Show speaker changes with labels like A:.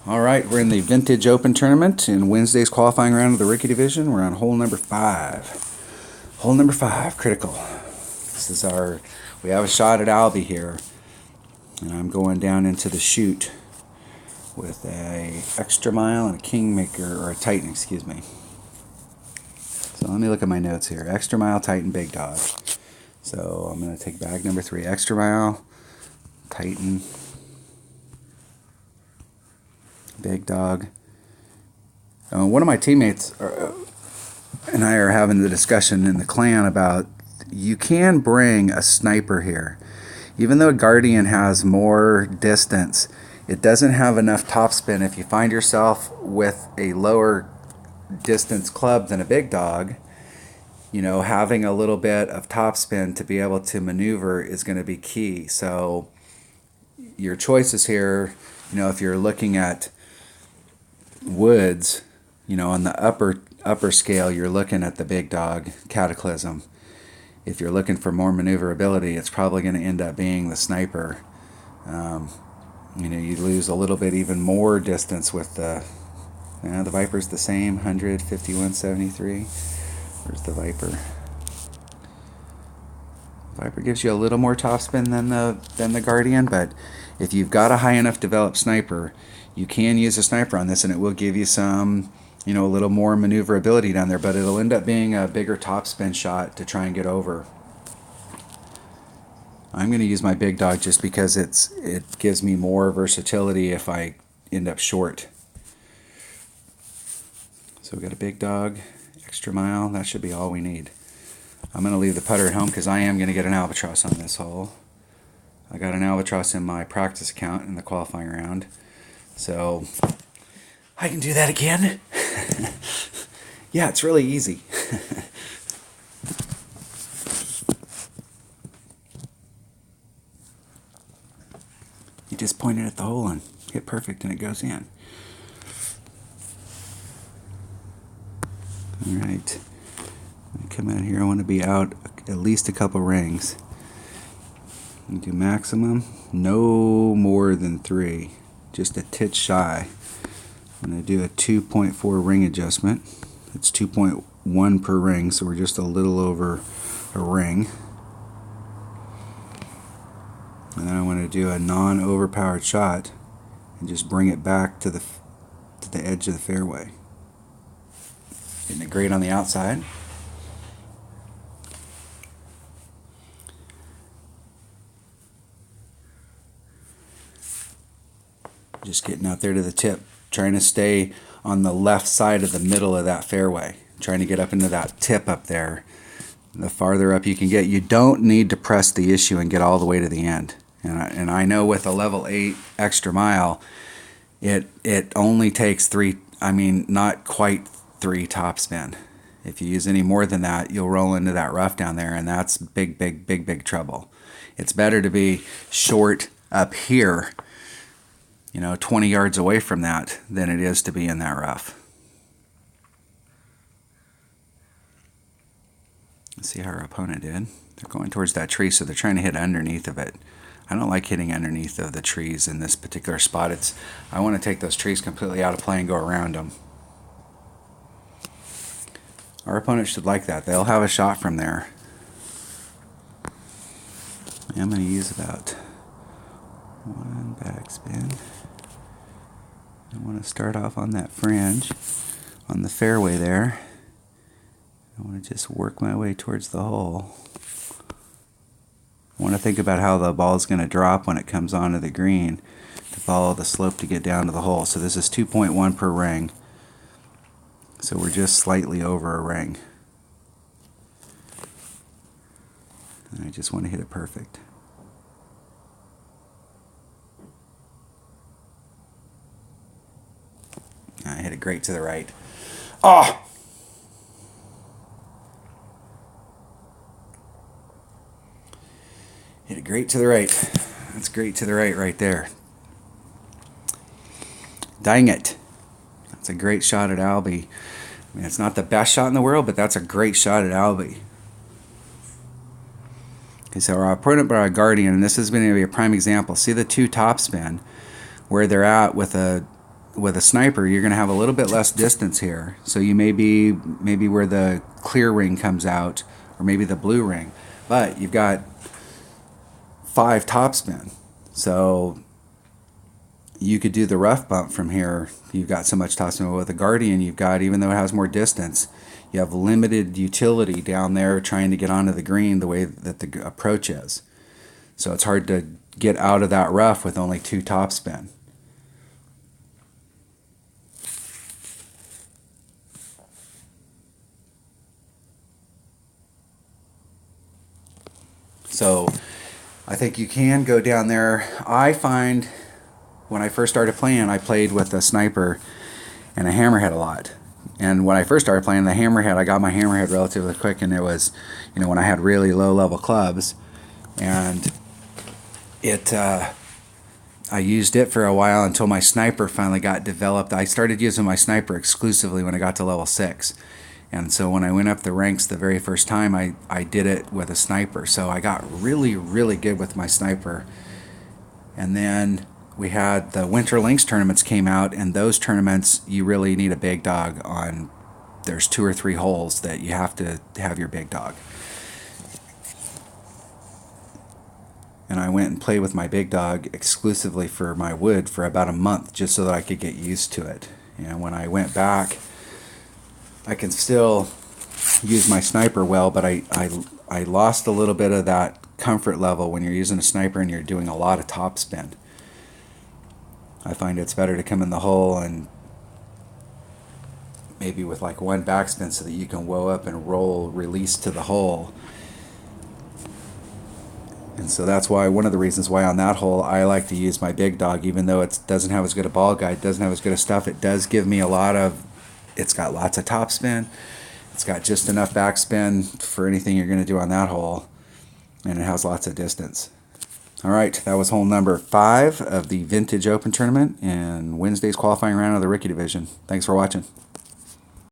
A: All right, we're in the Vintage Open Tournament in Wednesday's qualifying round of the Rookie Division. We're on hole number 5. Hole number 5, critical. This is we have a shot at Albie here. And I'm going down into the chute with a extra mile and a Kingmaker, or a Titan, excuse me. So let me look at my notes here. Extra mile, Titan, big dog. So I'm going to take bag number 3, extra mile, Titan, big dog. One of my teammates and I are having the discussion in the clan about you can bring a sniper here. Even though a Guardian has more distance, it doesn't have enough topspin. If you find yourself with a lower distance club than a big dog, having a little bit of topspin to be able to maneuver is going to be key. So your choices here, if you're looking at woods, on the upper scale, you're looking at the big dog Cataclysm. If you're looking for more maneuverability, it's probably going to end up being the sniper. You lose a little bit even more distance with the Viper's the same, 100, 51, 73. Where's the Viper? Viper gives you a little more topspin than the Guardian, but if you've got a high enough developed sniper, you can use a sniper on this, and it will give you some, a little more maneuverability down there, but it'll end up being a bigger topspin shot to try and get over. I'm going to use my big dog just because it gives me more versatility if I end up short. So we got a big dog, extra mile. That should be all we need. I'm going to leave the putter at home because I am going to get an albatross on this hole. I got an albatross in my practice account in the qualifying round. So I can do that again. Yeah, it's really easy. You just point it at the hole and hit perfect and it goes in. Alright. Come out here, I want to be out at least a couple rings. Do maximum, no more than 3. Just a titch shy. I'm going to do a 2.4 ring adjustment. It's 2.1 per ring, so we're just a little over a ring. And then I want to do a non-overpowered shot and just bring it back to the edge of the fairway. Getting it great on the outside. Just getting out there to the tip, trying to stay on the left side of the middle of that fairway, trying to get up into that tip up there. The farther up you can get, you don't need to press the issue and get all the way to the end. And I know with a level 8 extra mile, it only takes 3, not quite 3 topspin. If you use any more than that, you'll roll into that rough down there, and that's big trouble. It's better to be short up here, 20 yards away from that, than it is to be in that rough. Let's see how our opponent did. They're going towards that tree, so they're trying to hit underneath of it. I don't like hitting underneath of the trees in this particular spot. I want to take those trees completely out of play and go around them. Our opponent should like that. They'll have a shot from there. I'm going to use about 1 backspin. I want to start off on that fringe, on the fairway there. I want to just work my way towards the hole. I want to think about how the ball is going to drop when it comes onto the green to follow the slope to get down to the hole. So this is 2.1 per ring. So we're just slightly over a ring. And I just want to hit it perfect. I hit it great to the right. Oh! Hit it great to the right. That's great to the right there. Dang it. That's a great shot at Albie. It's not the best shot in the world, but that's a great shot at Albie. Okay, so our opponent brought a Guardian, and this is going to be a prime example. See the 2 topspin, where they're at with a with a sniper, you're going to have a little bit less distance here. So you may be maybe where the clear ring comes out, or maybe the blue ring, but you've got 5 topspin. So you could do the rough bump from here. You've got so much topspin. With a Guardian, you've got, even though it has more distance, you have limited utility down there trying to get onto the green the way that the approach is. So it's hard to get out of that rough with only 2 topspin. So I think you can go down there. I find when I first started playing, I played with a sniper and a hammerhead a lot. And when I first started playing the hammerhead, I got my hammerhead relatively quick, and it was, you know, when I had really low level clubs, and I used it for a while until my sniper finally got developed. I started using my sniper exclusively when I got to level 6. And so when I went up the ranks the very first time, I did it with a sniper. So I got really, really good with my sniper. And then we had the Winter Lynx tournaments came out, and those tournaments, you really need a big dog on. There's 2 or 3 holes that you have to have your big dog. And I went and played with my big dog exclusively for my wood for about a month, just so that I could get used to it. And when I went back, I can still use my sniper well, but I lost a little bit of that comfort level when you're using a sniper and you're doing a lot of topspin. I find it's better to come in the hole and maybe with like 1 backspin so that you can woe up and roll release to the hole. And so that's why, one of the reasons why on that hole I like to use my big dog, even though it doesn't have as good a ball guide, doesn't have as good a stuff, it does give me a lot of, it's got lots of topspin, it's got just enough backspin for anything you're going to do on that hole, and it has lots of distance. Alright, that was hole number 5 of the Vintage Open Tournament and Wednesday's qualifying round of the Rookie Division. Thanks for watching.